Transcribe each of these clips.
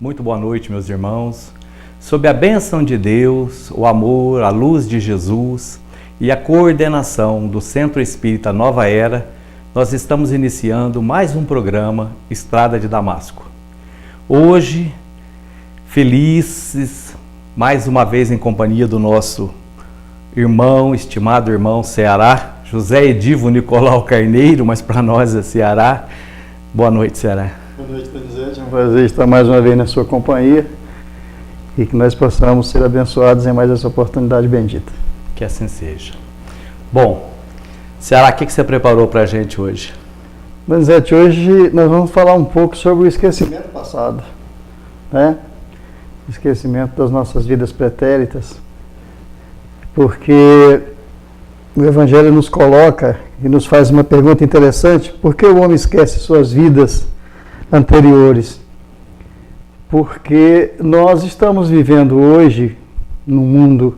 Muito boa noite, meus irmãos. Sob a bênção de Deus, o amor, a luz de Jesus e a coordenação do Centro Espírita Nova Era, nós estamos iniciando mais um programa Estrada de Damasco. Hoje, felizes, mais uma vez em companhia do nosso irmão, estimado irmão Ceará, José Edivo Nicolau Carneiro, mas para nós é Ceará. Boa noite, Ceará. Boa noite, Donizete. É um prazer estar mais uma vez na sua companhia e que nós possamos ser abençoados em mais essa oportunidade bendita. Que assim seja. Bom, Ceará, o que você preparou para a gente hoje? Donizete, hoje nós vamos falar um pouco sobre o esquecimento passado, né? O esquecimento das nossas vidas pretéritas, porque o Evangelho nos coloca e nos faz uma pergunta interessante: por que o homem esquece suas vidas anteriores? Porque nós estamos vivendo hoje num mundo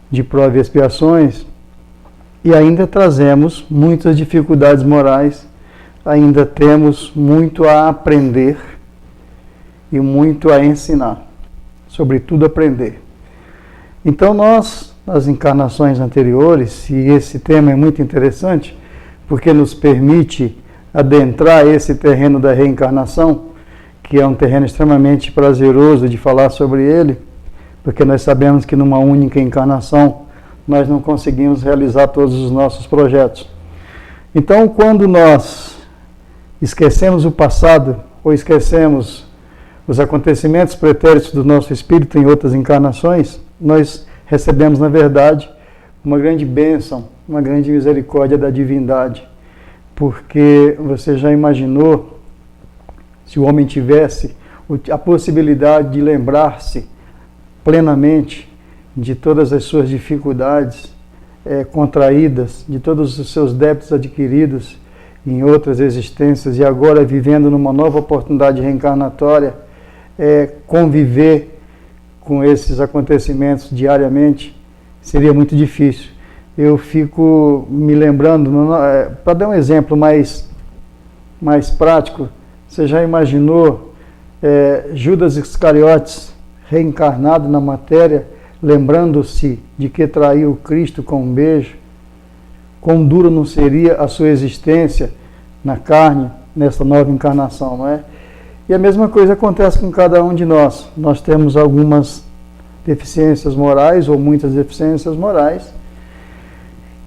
de provas e expiações e ainda trazemos muitas dificuldades morais, ainda temos muito a aprender e muito a ensinar, sobretudo aprender. Então nós, nas encarnações anteriores, e esse tema é muito interessante, porque nos permite adentrar esse terreno da reencarnação, que é um terreno extremamente prazeroso de falar sobre ele, porque nós sabemos que numa única encarnação nós não conseguimos realizar todos os nossos projetos. Então, quando nós esquecemos o passado, ou esquecemos os acontecimentos pretéritos do nosso espírito em outras encarnações, nós recebemos, na verdade, uma grande bênção, uma grande misericórdia da divindade. Porque você já imaginou se o homem tivesse a possibilidade de lembrar-se plenamente de todas as suas dificuldades contraídas, de todos os seus débitos adquiridos em outras existências e agora vivendo numa nova oportunidade reencarnatória, conviver com esses acontecimentos diariamente, seria muito difícil. Eu fico me lembrando, para dar um exemplo mais prático, você já imaginou Judas Iscariotes reencarnado na matéria, lembrando-se de que traiu Cristo com um beijo? Quão dura não seria a sua existência na carne, nessa nova encarnação, não é? E a mesma coisa acontece com cada um de nós. Nós temos algumas deficiências morais, ou muitas deficiências morais,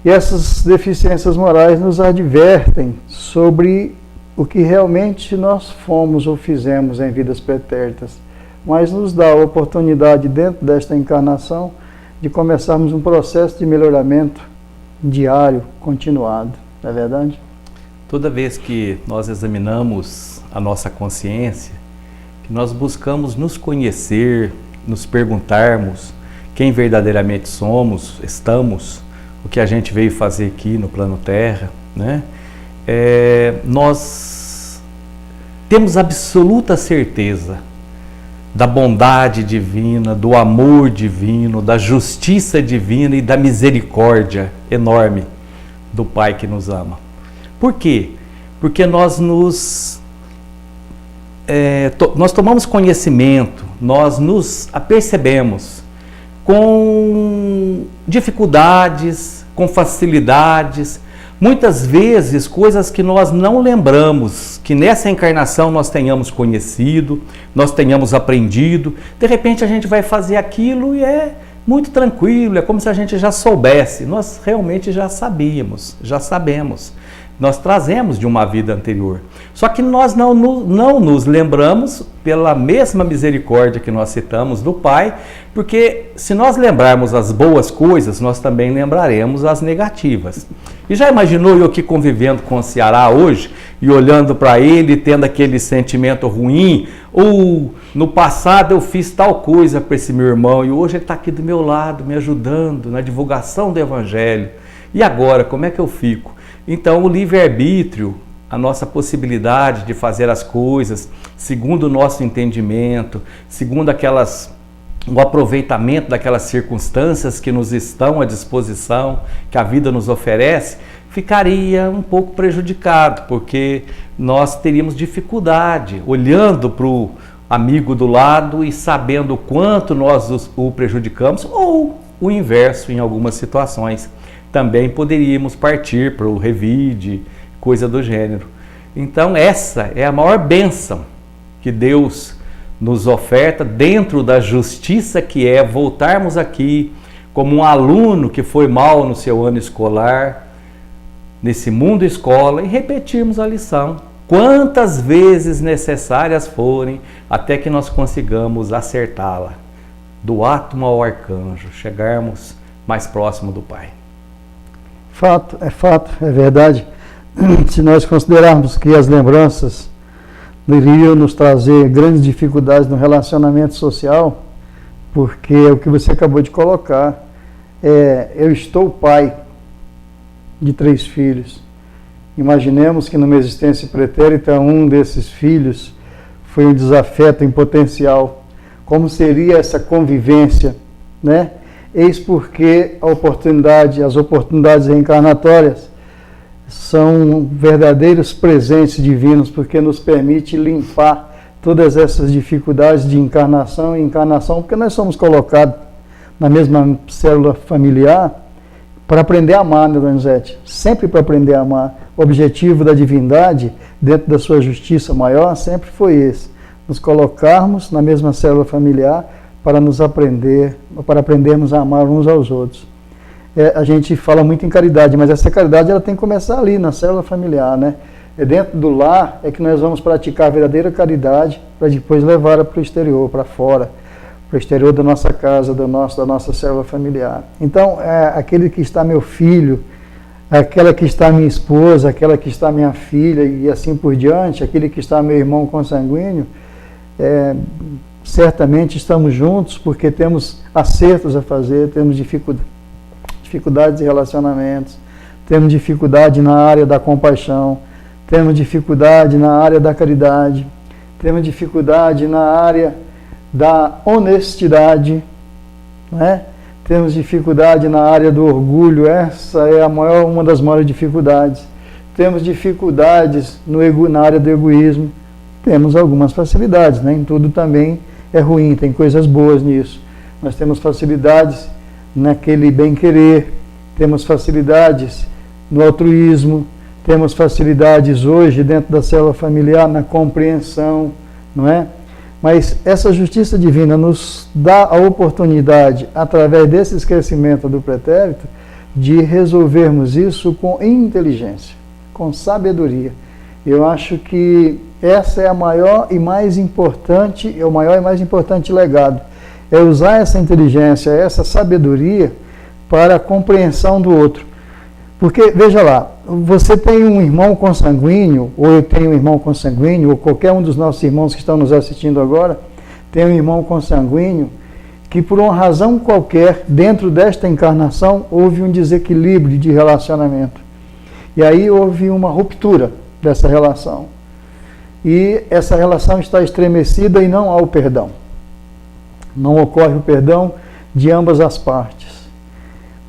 e essas deficiências morais nos advertem sobre o que realmente nós fomos ou fizemos em vidas pretéritas, mas nos dá a oportunidade, dentro desta encarnação, de começarmos um processo de melhoramento diário, continuado. Não é verdade? Toda vez que nós examinamos a nossa consciência, que nós buscamos nos conhecer, nos perguntarmos quem verdadeiramente somos, estamos, o que a gente veio fazer aqui no plano Terra, né? Nós temos absoluta certeza da bondade divina, do amor divino, da justiça divina e da misericórdia enorme do Pai que nos ama. Por quê? Porque nós tomamos conhecimento, nós nos apercebemos com dificuldades, com facilidades, muitas vezes coisas que nós não lembramos, que nessa encarnação nós tenhamos conhecido, nós tenhamos aprendido. De repente a gente vai fazer aquilo e é muito tranquilo, é como se a gente já soubesse. Nós realmente já sabemos. Nós trazemos de uma vida anterior. Só que nós não nos lembramos, pela mesma misericórdia que nós citamos do Pai, porque se nós lembrarmos as boas coisas, nós também lembraremos as negativas. E já imaginou eu aqui convivendo com o Ceará hoje, e olhando para ele, tendo aquele sentimento ruim, ou no passado eu fiz tal coisa para esse meu irmão, e hoje ele está aqui do meu lado, me ajudando na divulgação do Evangelho. E agora, como é que eu fico? Então, o livre-arbítrio, a nossa possibilidade de fazer as coisas segundo o nosso entendimento, segundo o aproveitamento daquelas circunstâncias que nos estão à disposição, que a vida nos oferece, ficaria um pouco prejudicado, porque nós teríamos dificuldade, olhando para amigo do lado e sabendo o quanto nós o prejudicamos, ou o inverso em algumas situações. Também poderíamos partir para o revide, coisa do gênero. Então essa é a maior bênção que Deus nos oferta dentro da justiça, que é voltarmos aqui como um aluno que foi mal no seu ano escolar, nesse mundo escola, e repetirmos a lição quantas vezes necessárias forem, até que nós consigamos acertá-la, do átomo ao arcanjo, chegarmos mais próximo do Pai. Fato, é verdade. Se nós considerarmos que as lembranças iriam nos trazer grandes dificuldades no relacionamento social, porque o que você acabou de colocar eu estou pai de 3 filhos. Imaginemos que numa existência pretérita um desses filhos foi um desafeto em potencial. Como seria essa convivência, né? Eis porque as oportunidades reencarnatórias são verdadeiros presentes divinos, porque nos permite limpar todas essas dificuldades de encarnação e encarnação, porque nós somos colocados na mesma célula familiar para aprender a amar, né, Donizete? Sempre para aprender a amar. O objetivo da divindade, dentro da sua justiça maior, sempre foi esse: nos colocarmos na mesma célula familiar para aprendermos a amar uns aos outros. A gente fala muito em caridade, mas essa caridade ela tem que começar ali, na célula familiar, né? É dentro do lar é que nós vamos praticar a verdadeira caridade para depois levá-la para o exterior, para fora, para o exterior da nossa casa, da nossa célula familiar. Então, aquele que está meu filho, aquela que está minha esposa, aquela que está minha filha e assim por diante, aquele que está meu irmão consanguíneo, certamente estamos juntos porque temos acertos a fazer, temos dificuldades de relacionamentos, temos dificuldade na área da compaixão, temos dificuldade na área da caridade, temos dificuldade na área da honestidade, né? Temos dificuldade na área do orgulho, essa é uma das maiores dificuldades. Temos dificuldades na área do egoísmo, temos algumas facilidades, né? Em tudo também é ruim, tem coisas boas nisso. Nós temos facilidades naquele bem-querer, temos facilidades no altruísmo, temos facilidades hoje dentro da célula familiar na compreensão, não é? Mas essa justiça divina nos dá a oportunidade, através desse esquecimento do pretérito, de resolvermos isso com inteligência, com sabedoria. Eu acho que essa é a maior e mais importante legado. É usar essa inteligência, essa sabedoria para a compreensão do outro. Porque, veja lá, você tem um irmão consanguíneo, ou eu tenho um irmão consanguíneo, ou qualquer um dos nossos irmãos que estão nos assistindo agora, tem um irmão consanguíneo que, por uma razão qualquer, dentro desta encarnação, houve um desequilíbrio de relacionamento. E aí houve uma ruptura dessa relação. E essa relação está estremecida e não há o perdão. Não ocorre o perdão de ambas as partes.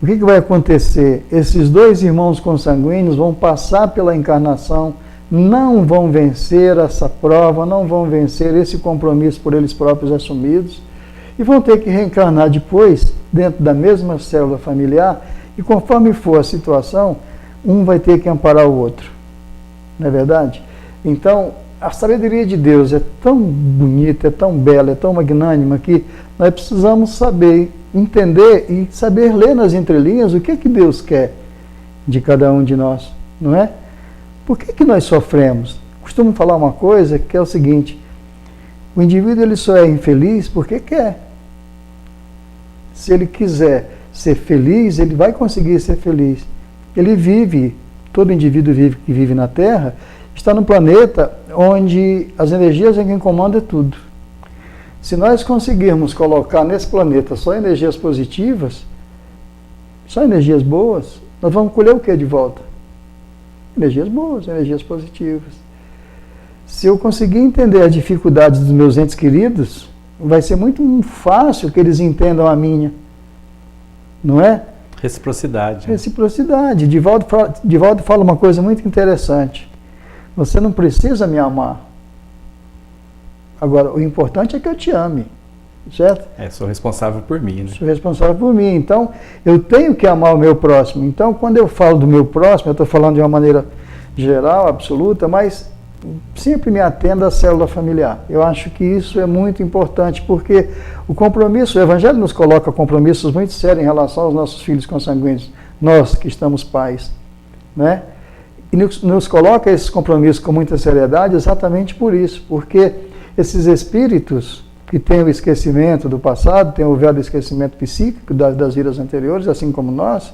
O que vai acontecer? Esses 2 irmãos consanguíneos vão passar pela encarnação, não vão vencer essa prova, não vão vencer esse compromisso por eles próprios assumidos, e vão ter que reencarnar depois, dentro da mesma célula familiar, e conforme for a situação, um vai ter que amparar o outro. Não é verdade? Então, a sabedoria de Deus é tão bonita, é tão bela, é tão magnânima, que nós precisamos saber entender e saber ler nas entrelinhas o que Deus quer de cada um de nós, não é? Por que nós sofremos? Costumo falar uma coisa que é o seguinte: o indivíduo ele só é infeliz porque quer. Se ele quiser ser feliz, ele vai conseguir ser feliz. Ele vive, todo indivíduo que vive na Terra, está num planeta onde as energias em quem comanda é tudo. Se nós conseguirmos colocar nesse planeta só energias positivas, só energias boas, nós vamos colher o que de volta? Energias boas, energias positivas. Se eu conseguir entender as dificuldades dos meus entes queridos, vai ser muito fácil que eles entendam a minha. Não é? Reciprocidade. Reciprocidade. Divaldo fala uma coisa muito interessante. Você não precisa me amar. Agora, o importante é que eu te ame, certo? Sou responsável por mim, né? Sou responsável por mim. Então, eu tenho que amar o meu próximo. Então, quando eu falo do meu próximo, eu estou falando de uma maneira geral, absoluta, mas sempre me atendo à célula familiar. Eu acho que isso é muito importante, porque o compromisso, o Evangelho nos coloca compromissos muito sérios em relação aos nossos filhos consanguíneos, nós que estamos pais, né? E nos coloca esses compromissos com muita seriedade exatamente por isso, porque esses espíritos que têm o esquecimento do passado, têm o velho esquecimento psíquico das vidas anteriores, assim como nós,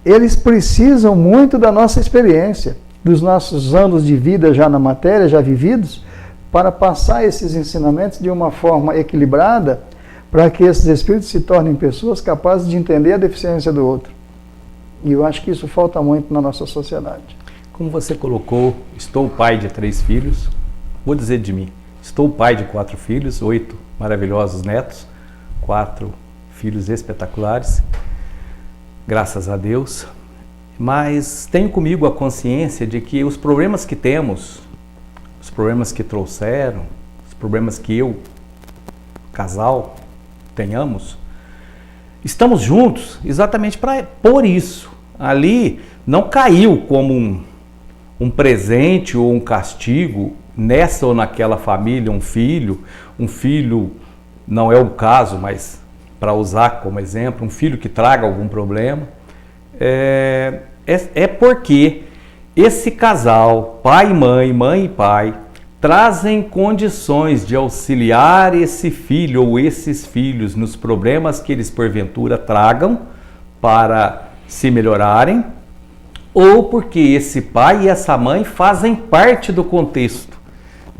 eles precisam muito da nossa experiência, dos nossos anos de vida já na matéria, já vividos, para passar esses ensinamentos de uma forma equilibrada, para que esses espíritos se tornem pessoas capazes de entender a deficiência do outro. E eu acho que isso falta muito na nossa sociedade. Como você colocou, estou pai de 3 filhos, vou dizer de mim, estou pai de 4 filhos, 8 maravilhosos netos, 4 filhos espetaculares, graças a Deus. Mas tenho comigo a consciência de que os problemas que temos, os problemas que trouxeram, os problemas que eu, casal, tenhamos, estamos juntos exatamente por isso. Ali não caiu como um presente ou um castigo nessa ou naquela família, um filho não é o caso, mas para usar como exemplo, um filho que traga algum problema. É porque esse casal, pai e mãe, mãe e pai, trazem condições de auxiliar esse filho ou esses filhos nos problemas que eles porventura tragam para se melhorarem, ou porque esse pai e essa mãe fazem parte do contexto.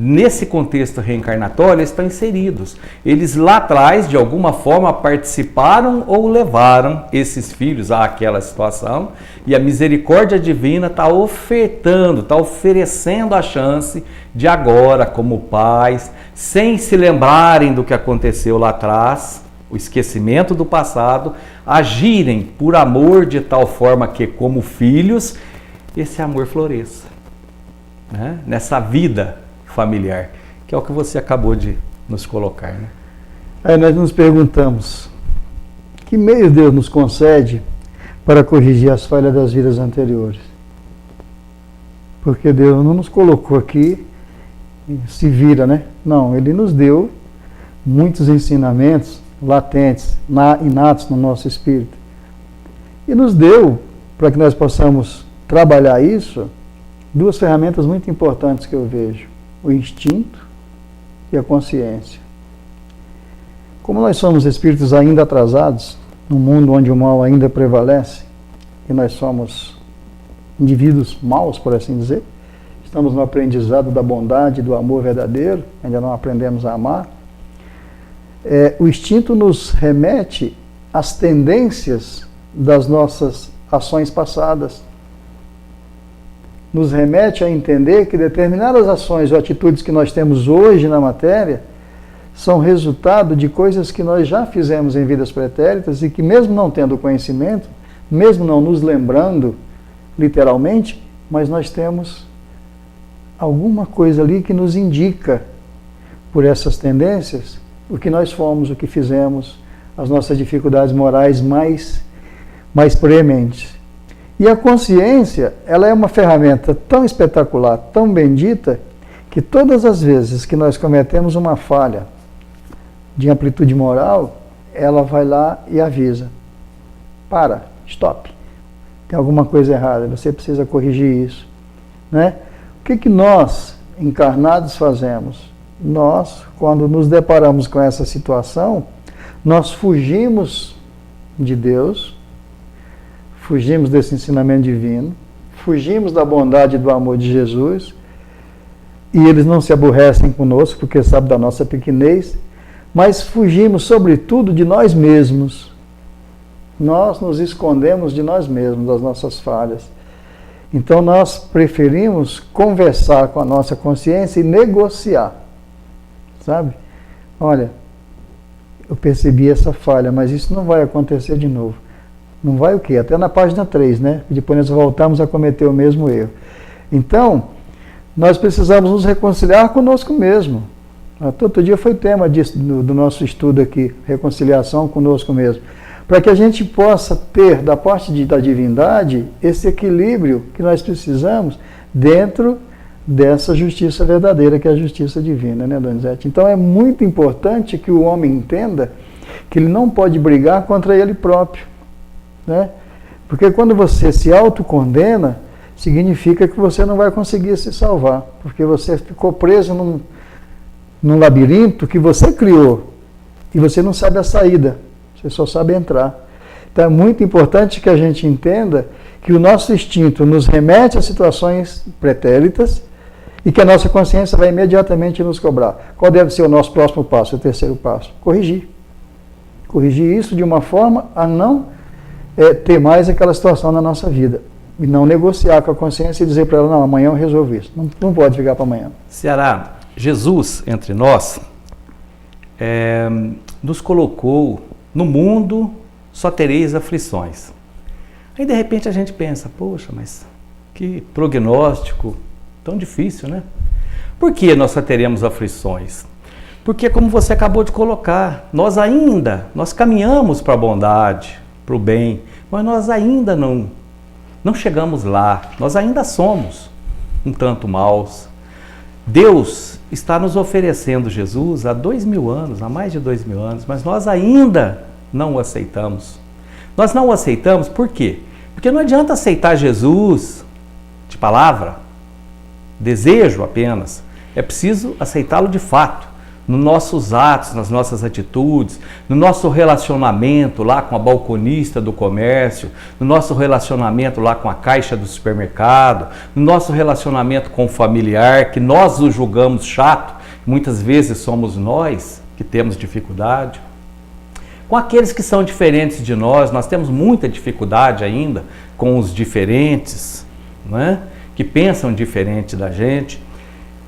Nesse contexto reencarnatório, eles estão inseridos. Eles lá atrás, de alguma forma, participaram ou levaram esses filhos àquela situação, e a misericórdia divina está ofertando, está oferecendo a chance de agora, como pais, sem se lembrarem do que aconteceu lá atrás, o esquecimento do passado, agirem por amor de tal forma que, como filhos, esse amor floresça, né? Nessa vida familiar, que é o que você acabou de nos colocar, né? Aí nós nos perguntamos, que meio Deus nos concede para corrigir as falhas das vidas anteriores? Porque Deus não nos colocou aqui e se vira, né? Não, Ele nos deu muitos ensinamentos latentes, inatos no nosso espírito. E nos deu, para que nós possamos trabalhar isso, 2 ferramentas muito importantes que eu vejo: o instinto e a consciência. Como nós somos espíritos ainda atrasados, num mundo onde o mal ainda prevalece, e nós somos indivíduos maus, por assim dizer, estamos no aprendizado da bondade, do amor verdadeiro, ainda não aprendemos a amar, o instinto nos remete às tendências das nossas ações passadas, nos remete a entender que determinadas ações ou atitudes que nós temos hoje na matéria são resultado de coisas que nós já fizemos em vidas pretéritas e que, mesmo não tendo conhecimento, mesmo não nos lembrando literalmente, mas nós temos alguma coisa ali que nos indica, por essas tendências, o que nós fomos, o que fizemos, as nossas dificuldades morais mais prementes. E a consciência, ela é uma ferramenta tão espetacular, tão bendita, que todas as vezes que nós cometemos uma falha de amplitude moral, ela vai lá e avisa. Para, stop. Tem alguma coisa errada, você precisa corrigir isso, né? O que nós, encarnados, fazemos? Nós, quando nos deparamos com essa situação, nós fugimos de Deus, fugimos desse ensinamento divino, fugimos da bondade e do amor de Jesus, e eles não se aborrecem conosco, porque sabem da nossa pequenez, mas fugimos, sobretudo, de nós mesmos. Nós nos escondemos de nós mesmos, das nossas falhas. Então nós preferimos conversar com a nossa consciência e negociar, sabe? Olha, eu percebi essa falha, mas isso não vai acontecer de novo. Não vai o quê? Até na página 3, né? Depois nós voltamos a cometer o mesmo erro. Então, nós precisamos nos reconciliar conosco mesmo. Todo dia foi tema disso, do nosso estudo aqui, reconciliação conosco mesmo. Para que a gente possa ter, da parte da divindade, esse equilíbrio que nós precisamos dentro dessa justiça verdadeira, que é a justiça divina, né, Donizete? Então é muito importante que o homem entenda que ele não pode brigar contra ele próprio, né? Porque quando você se autocondena, significa que você não vai conseguir se salvar, porque você ficou preso num labirinto que você criou e você não sabe a saída, você só sabe entrar. Então é muito importante que a gente entenda que o nosso instinto nos remete a situações pretéritas e que a nossa consciência vai imediatamente nos cobrar. Qual deve ser o nosso próximo passo, o terceiro passo? Corrigir. Corrigir isso de uma forma a não ter mais aquela situação na nossa vida. E não negociar com a consciência e dizer para ela, não, amanhã eu resolvo isso. Não pode ficar para amanhã. Ceará, Jesus, entre nós, nos colocou no mundo, só tereis aflições. Aí, de repente, a gente pensa, poxa, mas que prognóstico tão difícil, né? Por que nós só teremos aflições? Porque, como você acabou de colocar, nós caminhamos para a bondade, para o bem, mas nós ainda não chegamos lá, nós ainda somos um tanto maus. Deus está nos oferecendo Jesus há 2000 anos, há mais de 2000 anos, mas nós ainda não o aceitamos. Nós não o aceitamos por quê? Porque não adianta aceitar Jesus de palavra, desejo apenas, é preciso aceitá-lo de fato. Nos nossos atos, nas nossas atitudes, no nosso relacionamento lá com a balconista do comércio, no nosso relacionamento lá com a caixa do supermercado, no nosso relacionamento com o familiar, que nós o julgamos chato, muitas vezes somos nós que temos dificuldade. Com aqueles que são diferentes de nós temos muita dificuldade ainda com os diferentes, né? Que pensam diferente da gente.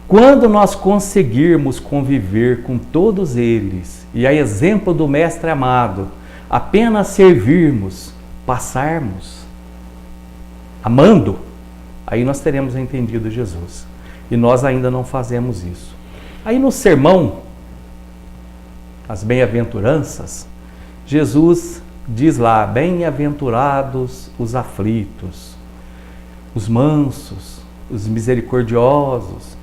Quando nós conseguirmos conviver com todos eles, e a exemplo do Mestre amado, apenas servirmos, passarmos, amando, aí nós teremos entendido Jesus. E nós ainda não fazemos isso. Aí no sermão, as bem-aventuranças, Jesus diz lá, bem-aventurados os aflitos, os mansos, os misericordiosos.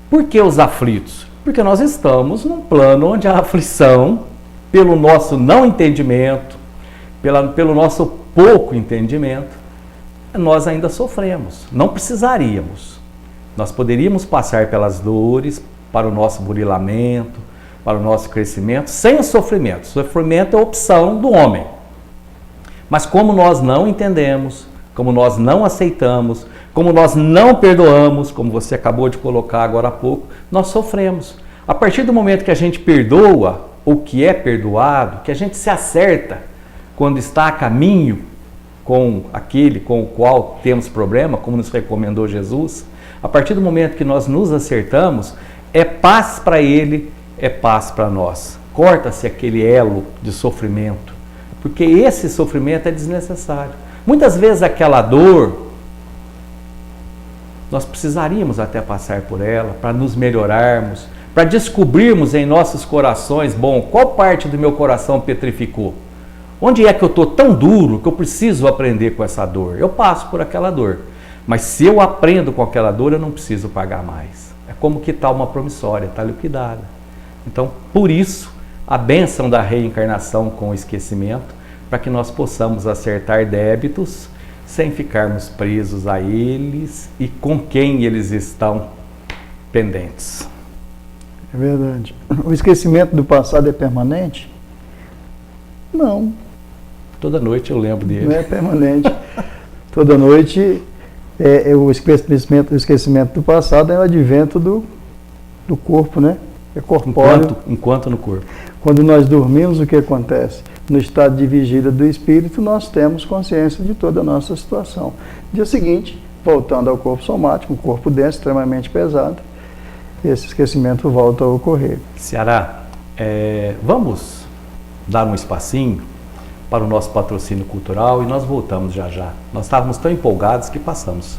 Por que os aflitos? Porque nós estamos num plano onde a aflição, pelo nosso não entendimento, pelo nosso pouco entendimento, nós ainda sofremos. Não precisaríamos. Nós poderíamos passar pelas dores para o nosso burilamento, para o nosso crescimento, sem o sofrimento. O sofrimento é a opção do homem. Mas como nós não entendemos, como nós não aceitamos, como nós não perdoamos, como você acabou de colocar agora há pouco, nós sofremos. A partir do momento que a gente perdoa o que é perdoado, que a gente se acerta quando está a caminho com aquele com o qual temos problema, como nos recomendou Jesus, a partir do momento que nós nos acertamos, é paz para ele, é paz para nós. Corta-se aquele elo de sofrimento, porque esse sofrimento é desnecessário. Muitas vezes aquela dor, nós precisaríamos até passar por ela para nos melhorarmos, para descobrirmos em nossos corações, bom, qual parte do meu coração petrificou? Onde é que eu estou tão duro que eu preciso aprender com essa dor? Eu passo por aquela dor, mas se eu aprendo com aquela dor, eu não preciso pagar mais. É como que está uma promissória, está liquidada. Então, por isso, a bênção da reencarnação com o esquecimento, para que nós possamos acertar débitos sem ficarmos presos a eles e com quem eles estão pendentes. É verdade. O esquecimento do passado é permanente? Não. Toda noite eu lembro dele. Não é permanente. Toda noite o esquecimento do passado é o advento do corpo, né? É corpóreo. Enquanto no corpo. Quando nós dormimos, o que acontece? No estado de vigília do espírito, nós temos consciência de toda a nossa situação. Dia seguinte, voltando ao corpo somático, um corpo denso, extremamente pesado, esse esquecimento volta a ocorrer. Ceará, vamos dar um espacinho para o nosso patrocínio cultural e nós voltamos já já. Nós estávamos tão empolgados que passamos.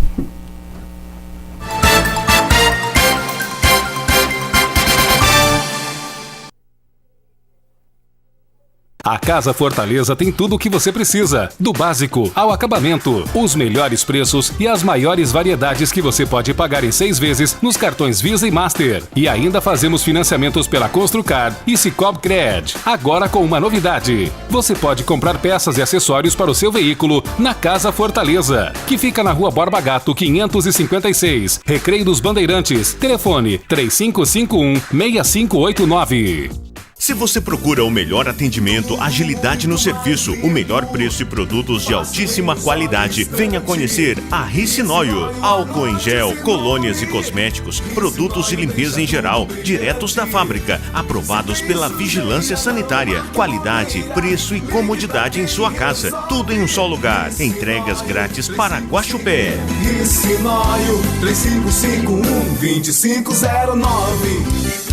A Casa Fortaleza tem tudo o que você precisa, do básico ao acabamento, os melhores preços e as maiores variedades que você pode pagar em 6 vezes nos cartões Visa e Master. E ainda fazemos financiamentos pela Construcar e Cicobi Cred. Agora com uma novidade: você pode comprar peças e acessórios para o seu veículo na Casa Fortaleza, que fica na Rua Borba Gato 556, Recreio dos Bandeirantes. Telefone 3551-6589. Se você procura o melhor atendimento, agilidade no serviço, o melhor preço e produtos de altíssima qualidade, venha conhecer a Ricinóio. Álcool em gel, colônias e cosméticos, produtos de limpeza em geral, diretos da fábrica, aprovados pela Vigilância Sanitária. Qualidade, preço e comodidade em sua casa. Tudo em um só lugar. Entregas grátis para Guaxupé. Ricinóio 3551-2509.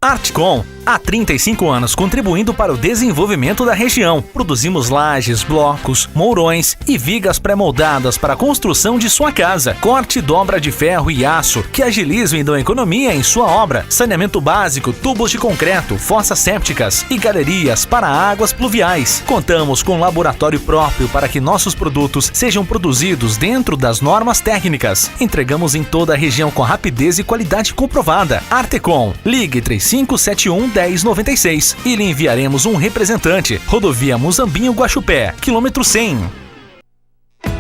Artcom, há 35 anos contribuindo para o desenvolvimento da região. Produzimos lajes, blocos, mourões e vigas pré-moldadas para a construção de sua casa. Corte e dobra de ferro e aço que agilizam e dão economia em sua obra. Saneamento básico, tubos de concreto, fossas sépticas e galerias para águas pluviais. Contamos com um laboratório próprio para que nossos produtos sejam produzidos dentro das normas técnicas. Entregamos em toda a região com rapidez e qualidade comprovada. Artecom, ligue 3571-1096 e lhe enviaremos um representante. Rodovia Muzambinho Guaxupé, quilômetro 100.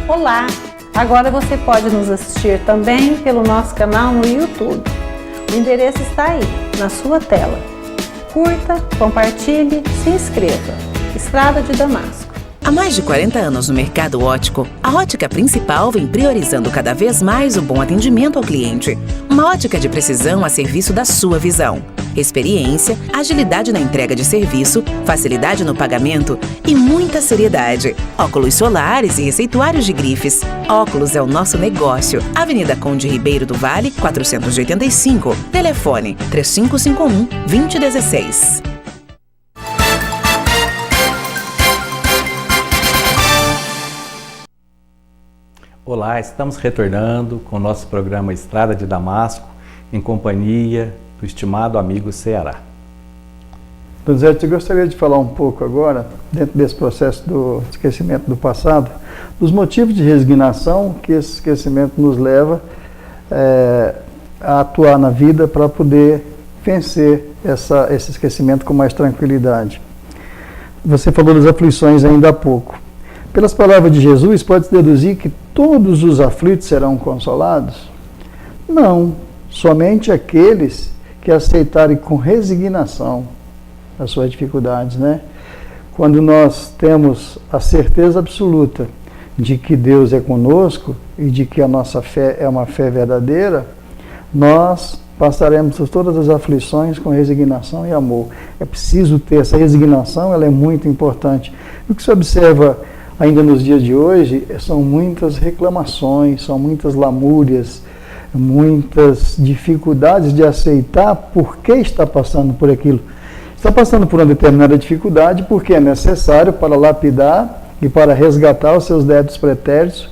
Olá! Agora você pode nos assistir também pelo nosso canal no YouTube. O endereço está aí, na sua tela. Curta, compartilhe, se inscreva. Estrada de Damasco. Há mais de 40 anos no mercado óptico, a Ótica Principal vem priorizando cada vez mais o bom atendimento ao cliente. Uma ótica de precisão a serviço da sua visão. Experiência, agilidade na entrega de serviço, facilidade no pagamento e muita seriedade. Óculos solares e receituários de grifes. Óculos é o nosso negócio. Avenida Conde Ribeiro do Vale, 485. Telefone 3551-2016. Olá, estamos retornando com o nosso programa Estrada de Damasco, em companhia do estimado amigo Ceará. Donizete, eu gostaria de falar um pouco agora, dentro desse processo do esquecimento do passado, dos motivos de resignação que esse esquecimento nos leva a atuar na vida para poder vencer esse esquecimento com mais tranquilidade. Você falou das aflições ainda há pouco. Pelas palavras de Jesus, pode-se deduzir que todos os aflitos serão consolados? Não, somente aqueles que aceitarem com resignação as suas dificuldades, né? Quando nós temos a certeza absoluta de que Deus é conosco e de que a nossa fé é uma fé verdadeira, nós passaremos por todas as aflições com resignação e amor. É preciso ter essa resignação, ela é muito importante. O que se observa ainda nos dias de hoje são muitas reclamações, são muitas lamúrias, muitas dificuldades de aceitar por que está passando por aquilo. Está passando por uma determinada dificuldade porque é necessário para lapidar e para resgatar os seus débitos pretéritos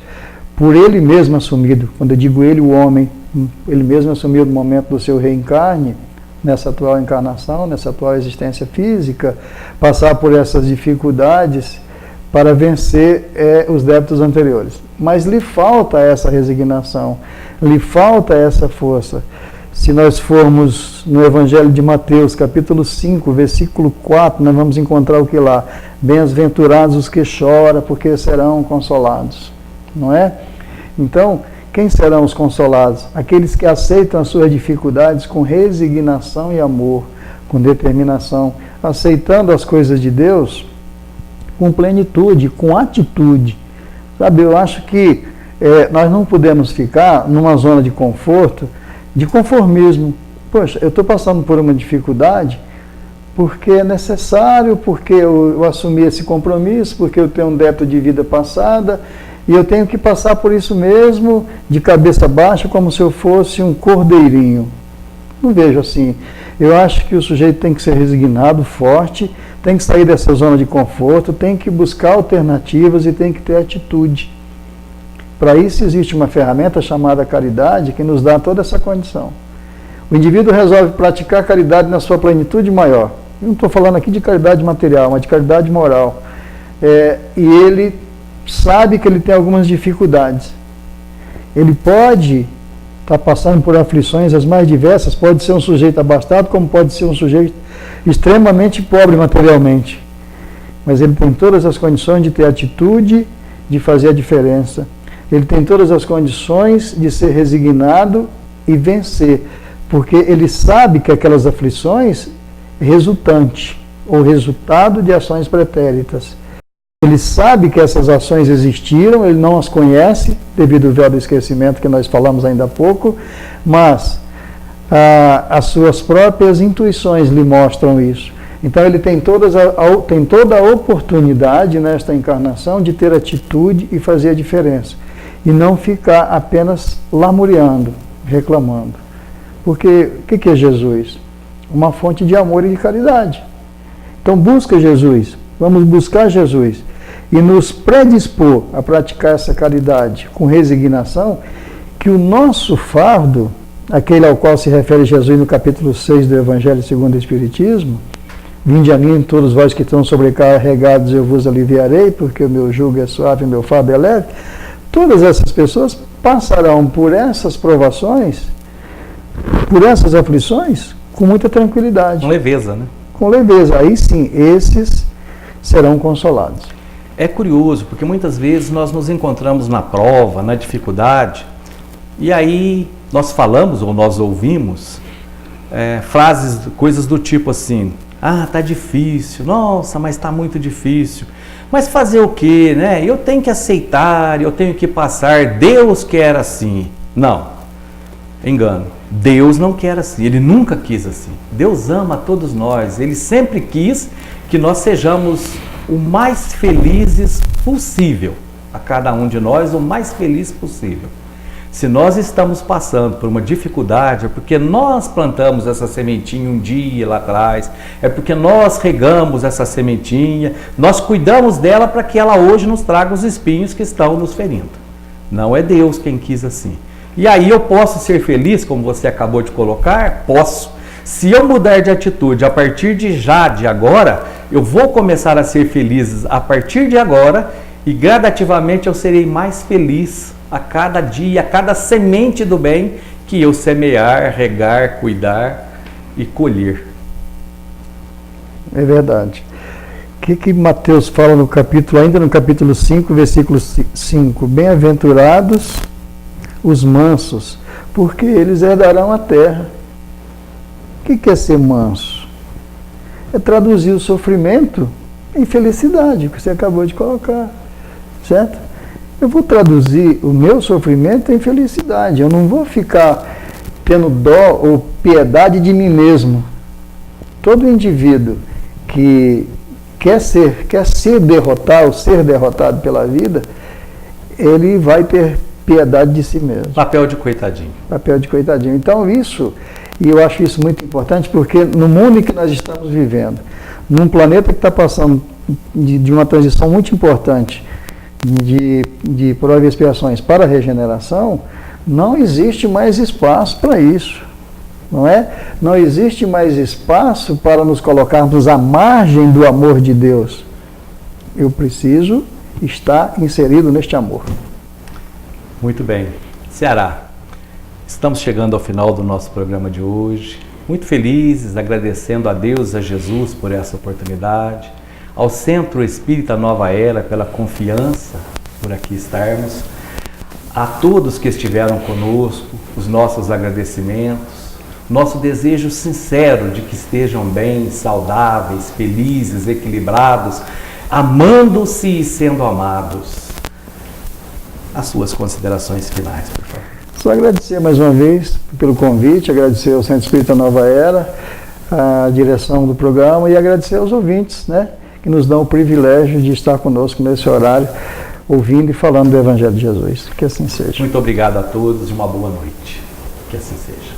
por ele mesmo assumido. Quando eu digo ele, o homem, ele mesmo assumiu no momento do seu reencarne, nessa atual encarnação, nessa atual existência física, passar por essas dificuldades para vencer os débitos anteriores. Mas lhe falta essa resignação, lhe falta essa força. Se nós formos no Evangelho de Mateus, capítulo 5, versículo 4, nós vamos encontrar o que lá? Bem-aventurados os que choram, porque serão consolados. Não é? Então, quem serão os consolados? Aqueles que aceitam as suas dificuldades com resignação e amor, com determinação, aceitando as coisas de Deus com plenitude, com atitude. Sabe, eu acho que nós não podemos ficar numa zona de conforto, de conformismo. Poxa, eu estou passando por uma dificuldade porque é necessário, porque eu assumi esse compromisso, porque eu tenho um débito de vida passada e eu tenho que passar por isso mesmo, de cabeça baixa, como se eu fosse um cordeirinho. Não vejo assim. Eu acho que o sujeito tem que ser resignado, forte, tem que sair dessa zona de conforto, tem que buscar alternativas e tem que ter atitude. Para isso existe uma ferramenta chamada caridade que nos dá toda essa condição. O indivíduo resolve praticar a caridade na sua plenitude maior. não estou falando aqui de caridade material, mas de caridade moral, e ele sabe que ele tem algumas dificuldades. Ele pode estar passando por aflições as mais diversas, pode ser um sujeito abastado, como pode ser um sujeito extremamente pobre materialmente. Mas ele tem todas as condições de ter atitude, de fazer a diferença. Ele tem todas as condições de ser resignado e vencer, porque ele sabe que aquelas aflições é resultante ou resultado de ações pretéritas. Ele sabe que essas ações existiram, ele não as conhece, devido ao véu do esquecimento que nós falamos ainda há pouco, mas as suas próprias intuições lhe mostram isso. Então ele tem toda a oportunidade nesta encarnação de ter atitude e fazer a diferença. E não ficar apenas lamuriando, reclamando. Porque o que é Jesus? Uma fonte de amor e de caridade. Então busca Jesus, vamos buscar Jesus e nos predispor a praticar essa caridade com resignação, que o nosso fardo, aquele ao qual se refere Jesus no capítulo 6 do Evangelho segundo o Espiritismo, vinde a mim todos vós que estão sobrecarregados, eu vos aliviarei, porque o meu jugo é suave e o meu fardo é leve. Todas essas pessoas passarão por essas provações, por essas aflições, com muita tranquilidade. Com leveza, né? Com leveza. Aí sim, esses serão consolados. É curioso, porque muitas vezes nós nos encontramos na prova, na dificuldade, e aí nós falamos ou nós ouvimos frases, coisas do tipo assim: ah, tá difícil, nossa, mas tá muito difícil. Mas fazer o quê, né? Eu tenho que aceitar, eu tenho que passar, Deus quer assim. Não, engano. Deus não quer assim, Ele nunca quis assim. Deus ama a todos nós, Ele sempre quis que nós sejamos o mais felizes possível, a cada um de nós o mais feliz possível. Se nós estamos passando por uma dificuldade, é porque nós plantamos essa sementinha um dia lá atrás, é porque nós regamos essa sementinha, nós cuidamos dela para que ela hoje nos traga os espinhos que estão nos ferindo. Não é Deus quem quis assim. E aí eu posso ser feliz, como você acabou de colocar? Posso. Se eu mudar de atitude a partir de agora, eu vou começar a ser feliz a partir de agora e gradativamente eu serei mais feliz a cada dia, a cada semente do bem que eu semear, regar, cuidar e colher. É verdade. O que Mateus fala no capítulo, ainda no capítulo 5, versículo 5? Bem-aventurados os mansos, porque eles herdarão a terra. O que é ser manso? É traduzir o sofrimento em felicidade, que você acabou de colocar, certo? Eu vou traduzir o meu sofrimento em felicidade, eu não vou ficar tendo dó ou piedade de mim mesmo. Todo indivíduo que quer se derrotar ou ser derrotado pela vida, ele vai ter piedade de si mesmo. Papel de coitadinho. Papel de coitadinho. Então isso, e eu acho isso muito importante, porque no mundo em que nós estamos vivendo, num planeta que está passando de uma transição muito importante, de prova e expiações para a regeneração, não existe mais espaço para isso, não é? Não existe mais espaço para nos colocarmos à margem do amor de Deus. Eu preciso estar inserido neste amor. Muito bem. Ceará, estamos chegando ao final do nosso programa de hoje. Muito felizes, agradecendo a Deus, a Jesus por essa oportunidade, ao Centro Espírita Nova Era pela confiança por aqui estarmos, a todos que estiveram conosco, os nossos agradecimentos, nosso desejo sincero de que estejam bem, saudáveis, felizes, equilibrados, amando-se e sendo amados. As suas considerações finais, por favor. Só agradecer mais uma vez pelo convite, agradecer ao Centro Espírita Nova Era, a direção do programa e agradecer aos ouvintes, né, que nos dão o privilégio de estar conosco nesse horário, ouvindo e falando do Evangelho de Jesus. Que assim seja. Muito obrigado a todos e uma boa noite. Que assim seja.